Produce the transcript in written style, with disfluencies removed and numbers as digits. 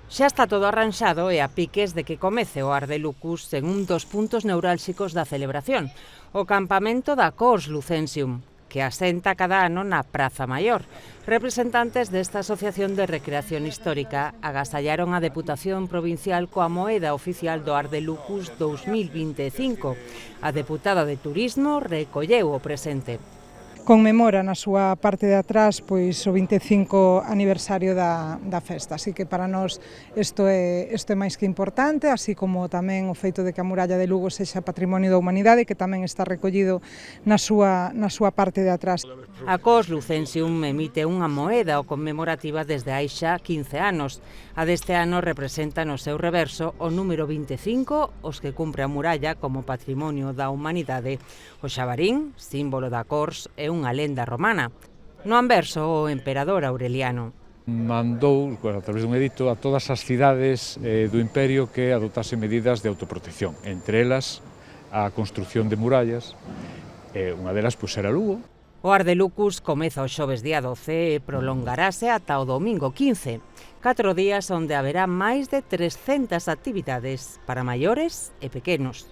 Xa está todo arranxado e a piques de que comece o Arte Lucus en un dos puntos neurálxicos da celebración, o campamento da Cors Lucensium, que asenta cada ano na Praza Maior. Representantes desta Asociación de Recreación Histórica agasallaron a Deputación Provincial coa moeda oficial do Arte Lucus 2025. A deputada de Turismo recolleu o presente. Conmemora na súa parte de atrás pois o 25 aniversario da festa, así que para nós isto é máis que importante, así como tamén o feito de que a muralla de Lugo sexa patrimonio da humanidade, que tamén está recollido na súa parte de atrás. A Cors Lucensium emite unha moeda conmemorativa desde hai xa 15 anos. A deste ano representa no seu reverso o número 25, os que cumpre a muralla como patrimonio da humanidade. O xabarín, símbolo da Cors, é unha lenda romana. No anverso, o emperador Aureliano mandou, a través dun edicto, a todas as cidades do imperio que adoptasen medidas de autoprotección, entre elas a construción de murallas, unha delas era Lugo. O Arte Lucus comeza o xoves día 12 e prolongarase ata o domingo 15. 4 días onde haberá máis de 300 actividades para maiores e pequenos.